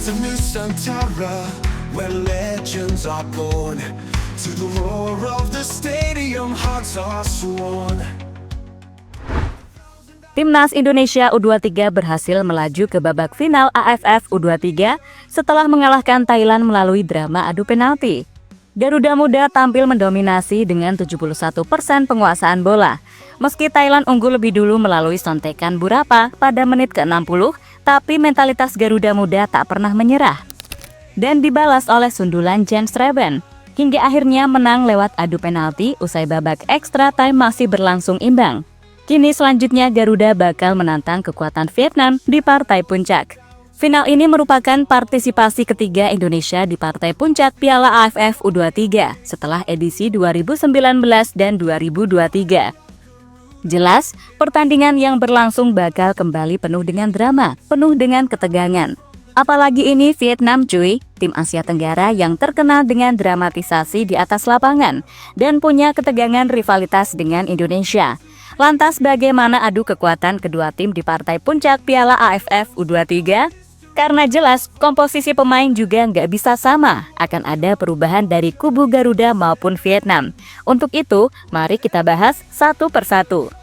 fields of Nusantara, where legends are born. To the roar of the stadium, hearts are sworn. Timnas Indonesia U23 berhasil melaju ke babak final AFF U23 setelah mengalahkan Thailand melalui drama adu penalti. Garuda Muda tampil mendominasi dengan 71% penguasaan bola. Meski Thailand unggul lebih dulu melalui sontekan Burapa pada menit ke-60, tapi mentalitas Garuda Muda tak pernah menyerah. Dan dibalas oleh sundulan Jens Streben, hingga akhirnya menang lewat adu penalti usai babak extra time masih berlangsung imbang. Kini selanjutnya Garuda bakal menantang kekuatan Vietnam di partai puncak. Final ini merupakan partisipasi ketiga Indonesia di partai puncak Piala AFF U23 setelah edisi 2019 dan 2023. Jelas, pertandingan yang berlangsung bakal kembali penuh dengan drama, penuh dengan ketegangan. Apalagi ini Vietnam cuy, tim Asia Tenggara yang terkenal dengan dramatisasi di atas lapangan dan punya ketegangan rivalitas dengan Indonesia. Lantas bagaimana adu kekuatan kedua tim di partai puncak Piala AFF U23? Karena jelas komposisi pemain juga nggak bisa sama, akan ada perubahan dari kubu Garuda maupun Vietnam. Untuk itu, mari kita bahas satu persatu.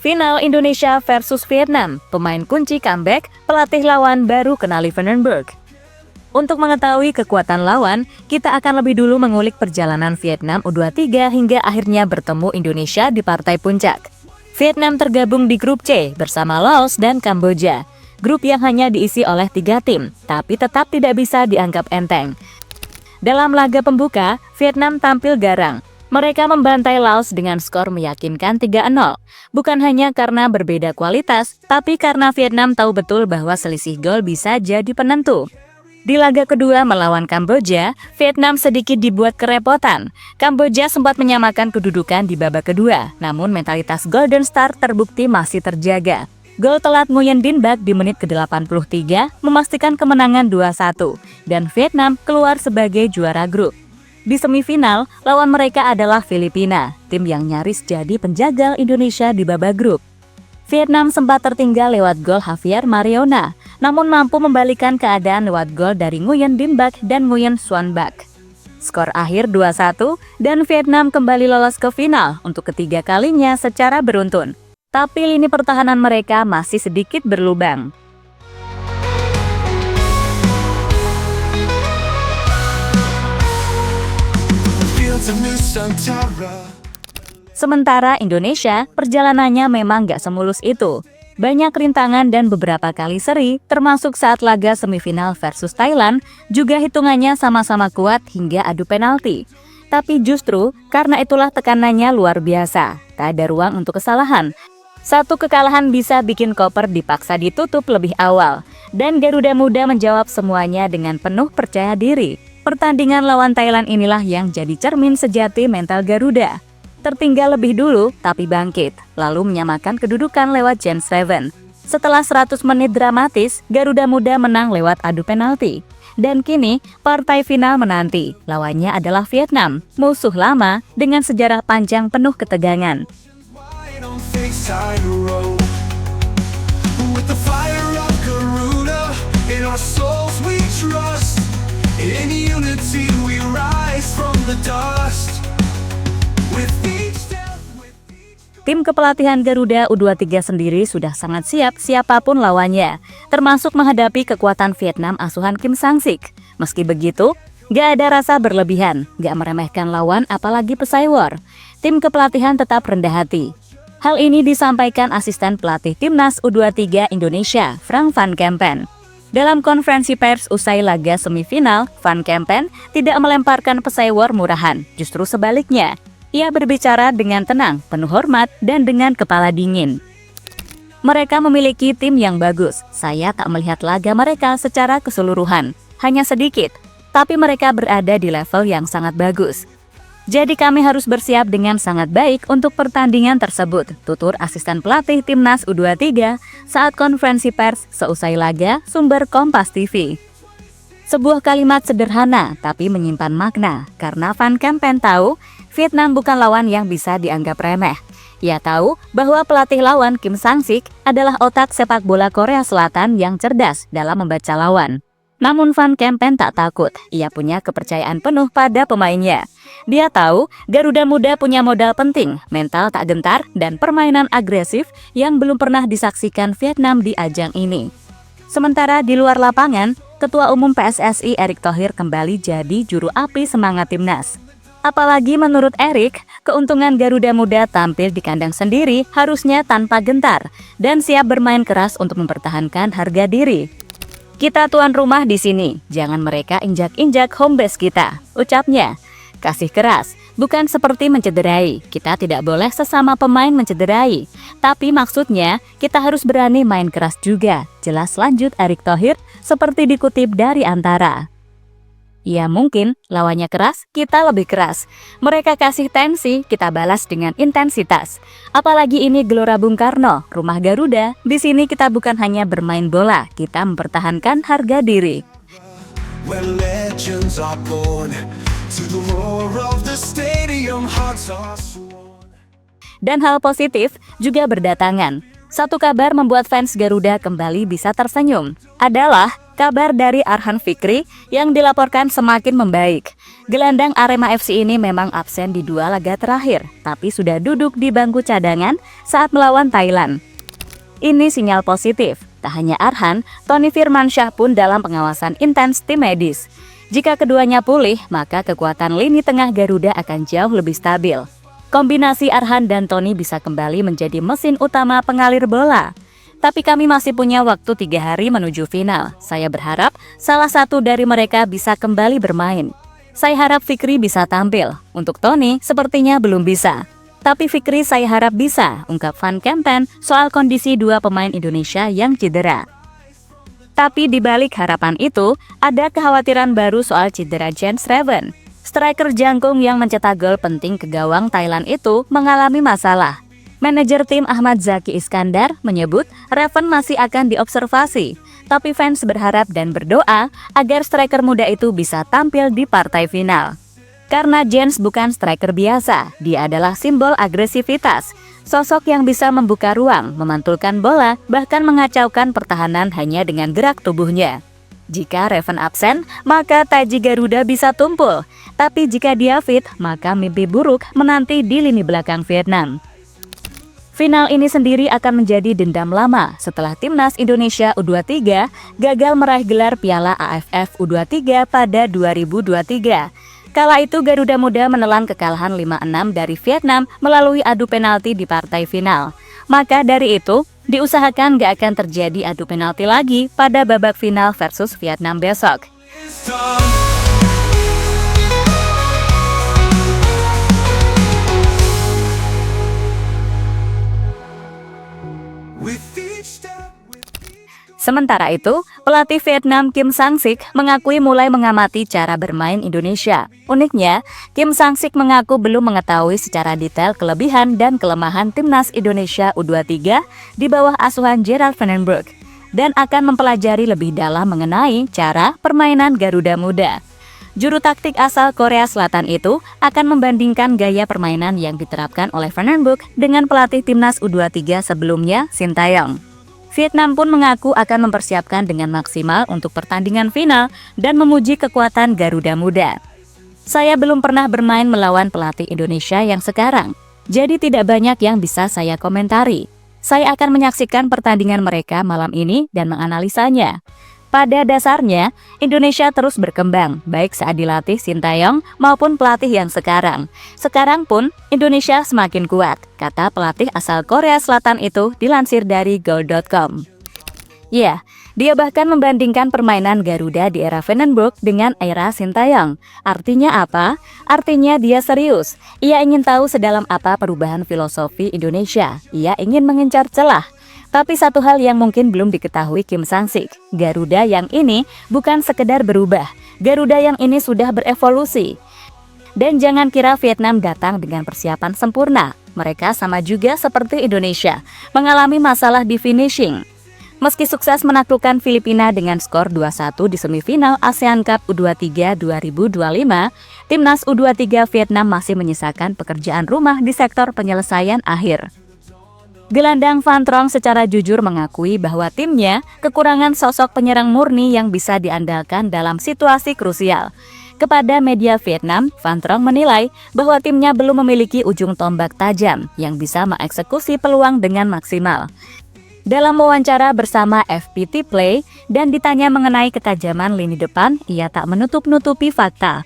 Final Indonesia versus Vietnam, pemain kunci comeback, pelatih lawan baru kenali Vandenberg. Untuk mengetahui kekuatan lawan, kita akan lebih dulu mengulik perjalanan Vietnam U23 hingga akhirnya bertemu Indonesia di partai puncak. Vietnam tergabung di grup C bersama Laos dan Kamboja, grup yang hanya diisi oleh 3 tim, tapi tetap tidak bisa dianggap enteng. Dalam laga pembuka, Vietnam tampil garang. Mereka membantai Laos dengan skor meyakinkan 3-0. Bukan hanya karena berbeda kualitas, tapi karena Vietnam tahu betul bahwa selisih gol bisa jadi penentu. Di laga kedua melawan Kamboja, Vietnam sedikit dibuat kerepotan. Kamboja sempat menyamakan kedudukan di babak kedua, namun mentalitas Golden Star terbukti masih terjaga. Gol telat Nguyen Din Bach di menit ke-83 memastikan kemenangan 2-1, dan Vietnam keluar sebagai juara grup. Di semifinal, lawan mereka adalah Filipina, tim yang nyaris jadi penjagal Indonesia di babak grup. Vietnam sempat tertinggal lewat gol Javier Mariona, namun mampu membalikan keadaan lewat gol dari Nguyen Din Bach dan Nguyen Xuan Bach. Skor akhir 2-1 dan Vietnam kembali lolos ke final untuk ketiga kalinya secara beruntun. Tapi lini pertahanan mereka masih sedikit berlubang. Sementara Indonesia, perjalanannya memang gak semulus itu. Banyak rintangan dan beberapa kali seri, termasuk saat laga semifinal versus Thailand, juga hitungannya sama-sama kuat hingga adu penalti. Tapi justru, karena itulah tekanannya luar biasa. Tak ada ruang untuk kesalahan. Satu kekalahan bisa bikin koper dipaksa ditutup lebih awal. Dan Garuda Muda menjawab semuanya dengan penuh percaya diri. Pertandingan lawan Thailand inilah yang jadi cermin sejati mental Garuda. Tertinggal lebih dulu, tapi bangkit, lalu menyamakan kedudukan lewat Jens Streben. Setelah 100 menit dramatis, Garuda Muda menang lewat adu penalti. Dan kini, partai final menanti. Lawannya adalah Vietnam, musuh lama dengan sejarah panjang penuh ketegangan. In unity we rise from the dust. Tim kepelatihan Garuda U23 sendiri sudah sangat siap siapapun lawannya, termasuk menghadapi kekuatan Vietnam asuhan Kim Sang-sik. Meski begitu, gak ada rasa berlebihan, gak meremehkan lawan apalagi pesawor. Tim kepelatihan tetap rendah hati. Hal ini disampaikan asisten pelatih Timnas U23 Indonesia, Frank van Kempen. Dalam konferensi pers usai laga semifinal, Van Kempen tidak melemparkan pesawor murahan, justru sebaliknya. Ia berbicara dengan tenang, penuh hormat, dan dengan kepala dingin. Mereka memiliki tim yang bagus. Saya tak melihat laga mereka secara keseluruhan, hanya sedikit. Tapi mereka berada di level yang sangat bagus. Jadi kami harus bersiap dengan sangat baik untuk pertandingan tersebut, tutur asisten pelatih Timnas U23 saat konferensi pers seusai laga, sumber Kompas TV. Sebuah kalimat sederhana tapi menyimpan makna, karena Van Kempen tahu Vietnam bukan lawan yang bisa dianggap remeh. Ia tahu bahwa pelatih lawan Kim Sang-sik adalah otak sepak bola Korea Selatan yang cerdas dalam membaca lawan. Namun Van Kempen tak takut, ia punya kepercayaan penuh pada pemainnya. Dia tahu Garuda Muda punya modal penting, mental tak gentar, dan permainan agresif yang belum pernah disaksikan Vietnam di ajang ini. Sementara di luar lapangan, Ketua Umum PSSI Erick Thohir kembali jadi juru api semangat timnas. Apalagi menurut Erick, keuntungan Garuda Muda tampil di kandang sendiri harusnya tanpa gentar dan siap bermain keras untuk mempertahankan harga diri. Kita tuan rumah di sini, jangan mereka injak-injak home base kita, ucapnya. Kasih keras, bukan seperti mencederai. Kita tidak boleh sesama pemain mencederai. Tapi maksudnya, kita harus berani main keras juga. Jelas lanjut Erick Thohir seperti dikutip dari Antara. Ya mungkin, lawannya keras, kita lebih keras. Mereka kasih tensi, kita balas dengan intensitas. Apalagi ini Gelora Bung Karno, rumah Garuda. Di sini kita bukan hanya bermain bola, kita mempertahankan harga diri. Where legends are born, to the roar of the stadium, hearts are sworn. Dan hal positif juga berdatangan. Satu kabar membuat fans Garuda kembali bisa tersenyum. Adalah kabar dari Arhan Fikri yang dilaporkan semakin membaik. Gelandang Arema FC ini memang absen di 2 laga terakhir, tapi sudah duduk di bangku cadangan saat melawan Thailand. Ini sinyal positif. Tak hanya Arhan, Tony Firmansyah pun dalam pengawasan intens tim medis. Jika keduanya pulih, maka kekuatan lini tengah Garuda akan jauh lebih stabil. Kombinasi Arhan dan Tony bisa kembali menjadi mesin utama pengalir bola. Tapi kami masih punya waktu 3 hari menuju final. Saya berharap salah satu dari mereka bisa kembali bermain. Saya harap Fikri bisa tampil. Untuk Tony, sepertinya belum bisa. Tapi Fikri saya harap bisa, ungkap Van Kempen soal kondisi 2 pemain Indonesia yang cedera. Tapi di balik harapan itu, ada kekhawatiran baru soal cedera Jens Reven. Striker jangkung yang mencetak gol penting ke gawang Thailand itu mengalami masalah. Manajer tim Ahmad Zaki Iskandar menyebut Reven masih akan diobservasi, tapi fans berharap dan berdoa agar striker muda itu bisa tampil di partai final. Karena Jens bukan striker biasa, dia adalah simbol agresivitas, sosok yang bisa membuka ruang, memantulkan bola, bahkan mengacaukan pertahanan hanya dengan gerak tubuhnya. Jika Reven absen, maka taji Garuda bisa tumpul, tapi jika dia fit, maka mimpi buruk menanti di lini belakang Vietnam. Final ini sendiri akan menjadi dendam lama setelah Timnas Indonesia U23 gagal meraih gelar Piala AFF U23 pada 2023. Kala itu Garuda Muda menelan kekalahan 5-6 dari Vietnam melalui adu penalti di partai final. Maka dari itu, diusahakan gak akan terjadi adu penalti lagi pada babak final versus Vietnam besok. It's done. With each step, with each Sementara itu, pelatih Vietnam Kim Sang-sik mengakui mulai mengamati cara bermain Indonesia. Uniknya, Kim Sang-sik mengaku belum mengetahui secara detail kelebihan dan kelemahan Timnas Indonesia U23 di bawah asuhan Gerard Vandenberg dan akan mempelajari lebih dalam mengenai cara permainan Garuda Muda. Juru taktik asal Korea Selatan itu akan membandingkan gaya permainan yang diterapkan oleh Vandenberg dengan pelatih Timnas U23 sebelumnya, Shin Tae-yong. Vietnam pun mengaku akan mempersiapkan dengan maksimal untuk pertandingan final dan memuji kekuatan Garuda Muda. Saya belum pernah bermain melawan pelatih Indonesia yang sekarang, jadi tidak banyak yang bisa saya komentari. Saya akan menyaksikan pertandingan mereka malam ini dan menganalisanya. Pada dasarnya, Indonesia terus berkembang, baik saat dilatih Shin Tae-yong maupun pelatih yang sekarang. Sekarang pun, Indonesia semakin kuat, kata pelatih asal Korea Selatan itu dilansir dari Goal.com. Ya, dia bahkan membandingkan permainan Garuda di era Vandenberg dengan era Shin Tae-yong. Artinya apa? Artinya dia serius. Ia ingin tahu sedalam apa perubahan filosofi Indonesia. Ia ingin mengincar celah. Tapi satu hal yang mungkin belum diketahui Kim Sang-sik, Garuda yang ini bukan sekedar berubah. Garuda yang ini sudah berevolusi. Dan jangan kira Vietnam datang dengan persiapan sempurna. Mereka sama juga seperti Indonesia, mengalami masalah di finishing. Meski sukses menaklukkan Filipina dengan skor 2-1 di semifinal ASEAN Cup U23 2025, timnas U23 Vietnam masih menyisakan pekerjaan rumah di sektor penyelesaian akhir. Gelandang Van Trong secara jujur mengakui bahwa timnya kekurangan sosok penyerang murni yang bisa diandalkan dalam situasi krusial. Kepada media Vietnam, Van Trong menilai bahwa timnya belum memiliki ujung tombak tajam yang bisa mengeksekusi peluang dengan maksimal. Dalam wawancara bersama FPT Play dan ditanya mengenai ketajaman lini depan, ia tak menutup-nutupi fakta.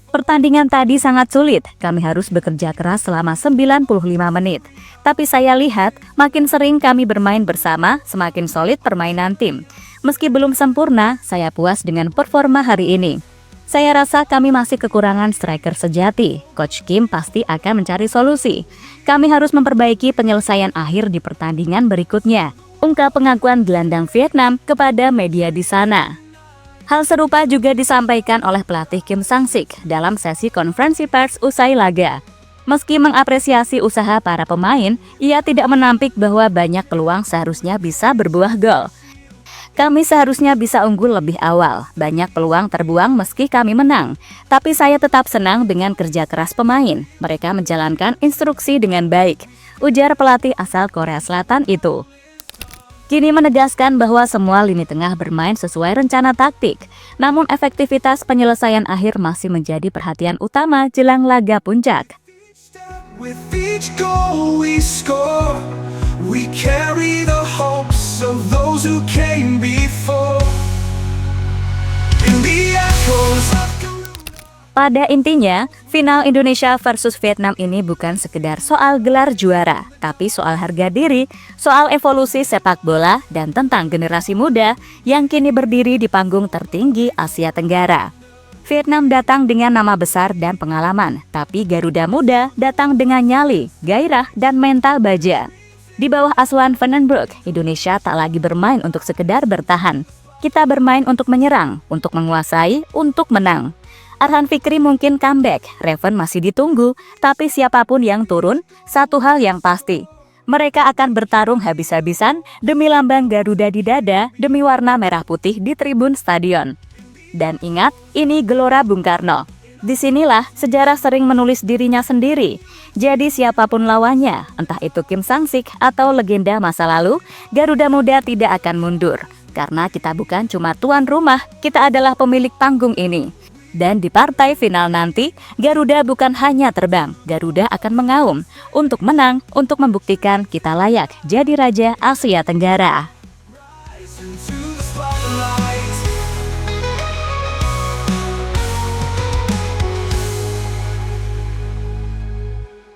Pertandingan tadi sangat sulit, kami harus bekerja keras selama 95 menit. Tapi saya lihat, makin sering kami bermain bersama, semakin solid permainan tim. Meski belum sempurna, saya puas dengan performa hari ini. Saya rasa kami masih kekurangan striker sejati. Coach Kim pasti akan mencari solusi. Kami harus memperbaiki penyelesaian akhir di pertandingan berikutnya, ungkap pengakuan gelandang Vietnam kepada media di sana. Hal serupa juga disampaikan oleh pelatih Kim Sang-sik dalam sesi konferensi pers usai laga. Meski mengapresiasi usaha para pemain, ia tidak menampik bahwa banyak peluang seharusnya bisa berbuah gol. Kami seharusnya bisa unggul lebih awal, banyak peluang terbuang meski kami menang. Tapi saya tetap senang dengan kerja keras pemain, mereka menjalankan instruksi dengan baik, ujar pelatih asal Korea Selatan itu. Kini menegaskan bahwa semua lini tengah bermain sesuai rencana taktik, namun efektivitas penyelesaian akhir masih menjadi perhatian utama jelang laga puncak. With each goal we score, we carry the hopes of those who came before. In the echoes of Pada intinya, final Indonesia versus Vietnam ini bukan sekedar soal gelar juara, tapi soal harga diri, soal evolusi sepak bola, dan tentang generasi muda yang kini berdiri di panggung tertinggi Asia Tenggara. Vietnam datang dengan nama besar dan pengalaman, tapi Garuda Muda datang dengan nyali, gairah, dan mental baja. Di bawah asuhan Vandenberg, Indonesia tak lagi bermain untuk sekedar bertahan. Kita bermain untuk menyerang, untuk menguasai, untuk menang. Arhan Fikri mungkin comeback, Raven masih ditunggu, tapi siapapun yang turun, satu hal yang pasti. Mereka akan bertarung habis-habisan demi lambang Garuda di dada, demi warna merah putih di tribun stadion. Dan ingat, ini Gelora Bung Karno. Disinilah sejarah sering menulis dirinya sendiri. Jadi siapapun lawannya, entah itu Kim Sang-sik atau legenda masa lalu, Garuda Muda tidak akan mundur. Karena kita bukan cuma tuan rumah, kita adalah pemilik panggung ini. Dan di partai final nanti, Garuda bukan hanya terbang, Garuda akan mengaum untuk menang, untuk membuktikan kita layak jadi Raja Asia Tenggara.